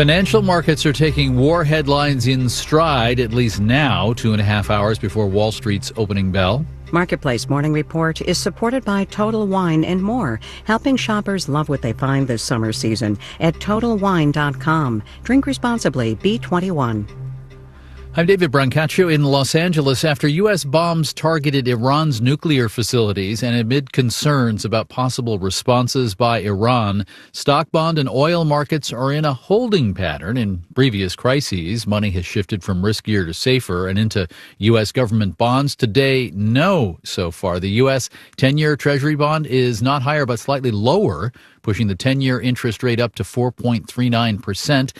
Financial markets are taking war headlines in stride, at least now, 2.5 hours before Wall Street's opening bell. Marketplace Morning Report is supported by Total Wine and More, helping shoppers love what they find this summer season at TotalWine.com. Drink responsibly, B21. I'm David Brancaccio in Los Angeles. After U.S. bombs targeted Iran's nuclear facilities and amid concerns about possible responses by Iran, stock, bond, and oil markets are in a holding pattern. In previous crises, money has shifted from riskier to safer and into U.S. government bonds. Today, no so far. The U.S. 10-year Treasury bond is not higher but slightly lower, pushing the 10-year interest rate up to 4.39%.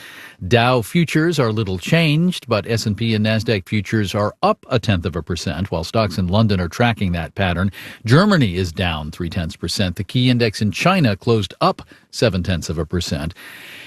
Dow futures are little changed, but S&P and Nasdaq futures are up 0.1%, while stocks in London are tracking that pattern. Germany is down 0.3%. The key index in China closed up 0.7%.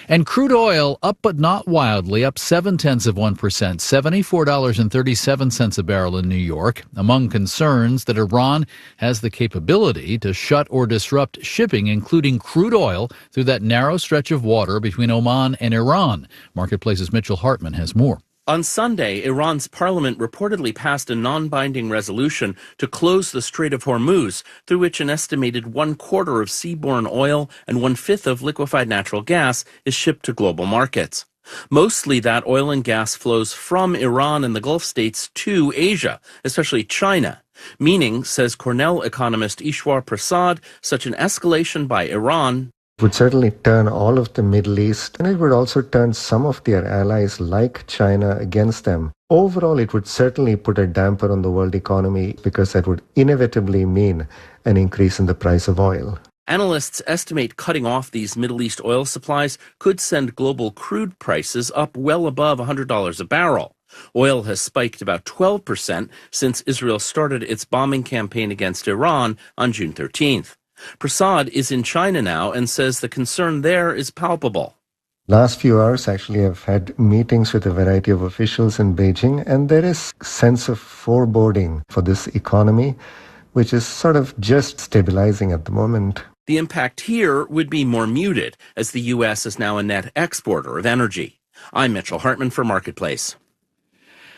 And crude oil up but not wildly, up 0.7%, $74.37 a barrel in New York, among concerns that Iran has the capability to shut or disrupt shipping, including crude oil, through that narrow stretch of water between Oman and Iran. Marketplace's Mitchell Hartman has more. On Sunday, Iran's parliament reportedly passed a non-binding resolution to close the Strait of Hormuz, through which an estimated 1/4 of seaborne oil and 1/5 of liquefied natural gas is shipped to global markets. Mostly that oil and gas flows from Iran and the Gulf states to Asia, especially China. Meaning, says Cornell economist Ishwar Prasad, such an escalation by Iran would certainly turn all of the Middle East, and it would also turn some of their allies like China against them. Overall, it would certainly put a damper on the world economy because that would inevitably mean an increase in the price of oil. Analysts estimate cutting off these Middle East oil supplies could send global crude prices up well above $100 a barrel. Oil has spiked about 12% since Israel started its bombing campaign against Iran on June 13th. Prasad is in China now and says the concern there is palpable. Last few hours, actually, I've had meetings with a variety of officials in Beijing, and there is a sense of foreboding for this economy, which is sort of just stabilizing at the moment. The impact here would be more muted, as the U.S. is now a net exporter of energy. I'm Mitchell Hartman for Marketplace.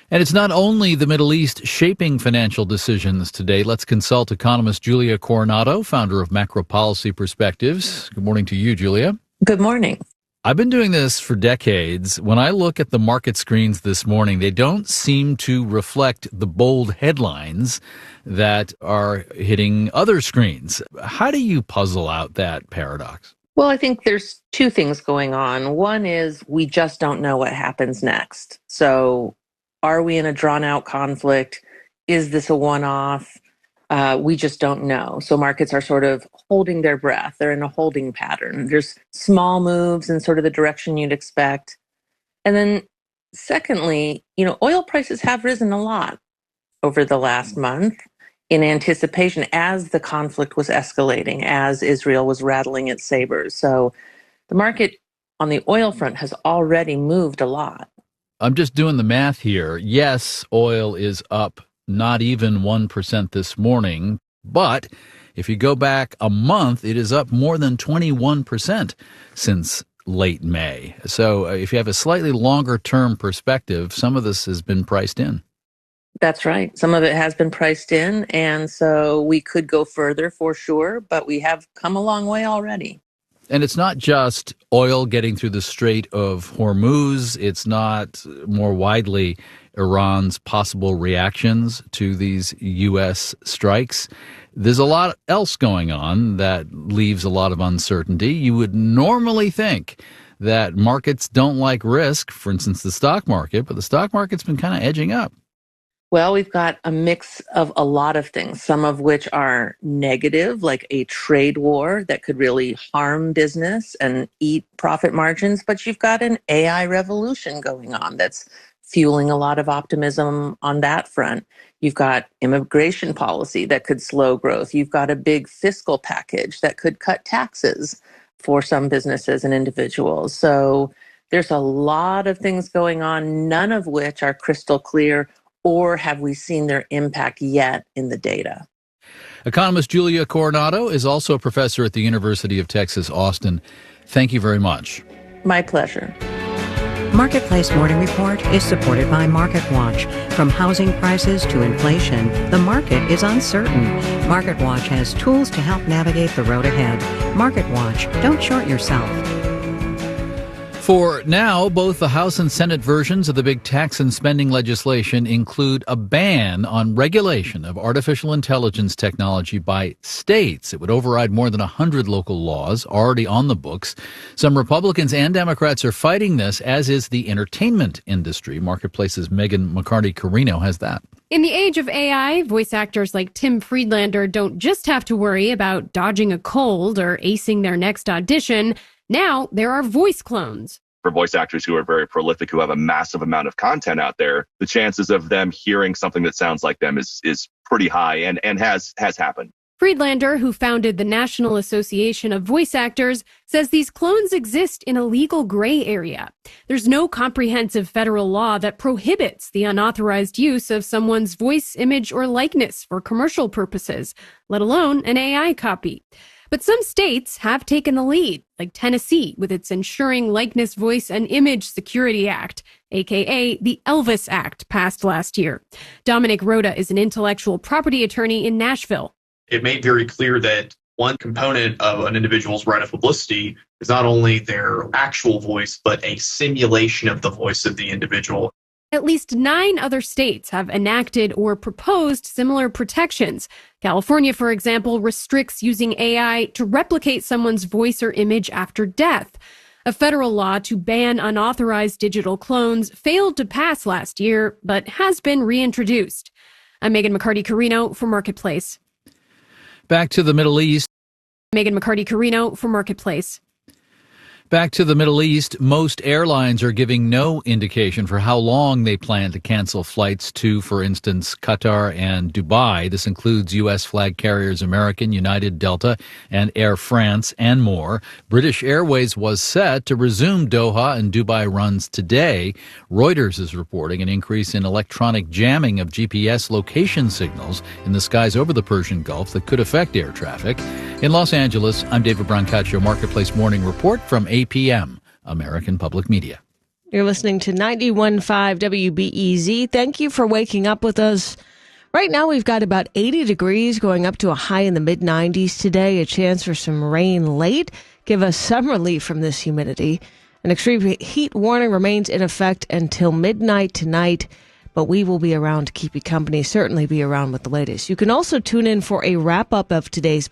And it's not only the Middle East shaping financial decisions today. Let's consult economist Julia Coronado, founder of Macro Policy Perspectives. Good morning to you, Julia. Good morning. I've been doing this for decades. When I look at the market screens this morning, they don't seem to reflect the bold headlines that are hitting other screens. How do you puzzle out that paradox? Well, I think there's two things going on. One is we just don't know what happens next. So are we in a drawn-out conflict? Is this a one-off? We just don't know. So markets are sort of holding their breath. They're in a holding pattern. There's small moves in sort of the direction you'd expect. And then secondly, oil prices have risen a lot over the last month in anticipation as the conflict was escalating, as Israel was rattling its sabers. So the market on the oil front has already moved a lot. I'm just doing the math here. Yes, oil is up not even 1% this morning, but if you go back a month, it is up more than 21% since late May. So if you have a slightly longer term perspective, some of this has been priced in. That's right. Some of it has been priced in, and so we could go further for sure, but we have come a long way already. And it's not just oil getting through the Strait of Hormuz. It's not more widely Iran's possible reactions to these U.S. strikes. There's a lot else going on that leaves a lot of uncertainty. You would normally think that markets don't like risk, for instance, the stock market, but the stock market's been kind of edging up. Well, we've got a mix of a lot of things, some of which are negative, like a trade war that could really harm business and eat profit margins. But you've got an AI revolution going on that's fueling a lot of optimism on that front. You've got immigration policy that could slow growth. You've got a big fiscal package that could cut taxes for some businesses and individuals. So there's a lot of things going on, none of which are crystal clear, or have we seen their impact yet in the data? Economist Julia Coronado is also a professor at the University of Texas, Austin. Thank you very much. My pleasure. Marketplace Morning Report is supported by MarketWatch. From housing prices to inflation, the market is uncertain. MarketWatch has tools to help navigate the road ahead. MarketWatch, don't short yourself. For now, both the House and Senate versions of the big tax and spending legislation include a ban on regulation of artificial intelligence technology by states. It would override more than 100 local laws already on the books. Some Republicans and Democrats are fighting this, as is the entertainment industry. Marketplace's Megan McCarty-Carino has that. In the age of AI, voice actors like Tim Friedlander don't just have to worry about dodging a cold or acing their next audition. Now there are voice clones. For voice actors who are very prolific, who have a massive amount of content out there, the chances of them hearing something that sounds like them is pretty high and has happened. Friedlander, who founded the National Association of Voice Actors, says these clones exist in a legal gray area. There's no comprehensive federal law that prohibits the unauthorized use of someone's voice, image, or likeness for commercial purposes, let alone an AI copy. But some states have taken the lead, like Tennessee with its Ensuring Likeness, Voice, and Image Security Act, aka the Elvis Act, passed last year. Dominic Rhoda is an intellectual property attorney in Nashville. It made very clear that one component of an individual's right of publicity is not only their actual voice, but a simulation of the voice of the individual. At least 9 other states have enacted or proposed similar protections. California, for example, restricts using AI to replicate someone's voice or image after death. A federal law to ban unauthorized digital clones failed to pass last year, but has been reintroduced. I'm Megan McCarty-Carino for Marketplace. Back to the Middle East. Megan McCarty-Carino for Marketplace. Back to the Middle East, most airlines are giving no indication for how long they plan to cancel flights to, for instance, Qatar and Dubai. This includes U.S. flag carriers American, United, Delta, and Air France, and more. British Airways was set to resume Doha and Dubai runs today. Reuters is reporting an increase in electronic jamming of GPS location signals in the skies over the Persian Gulf that could affect air traffic. In Los Angeles, I'm David Brancaccio, Marketplace Morning Report from APM, American Public Media. You're listening to 91.5 WBEZ. Thank you for waking up with us. Right now, we've got about 80 degrees going up to a high in the mid-90s today. A chance for some rain late. Give us some relief from this humidity. An extreme heat warning remains in effect until midnight tonight, but we will be around to keep you company, certainly be around with the latest. You can also tune in for a wrap-up of today's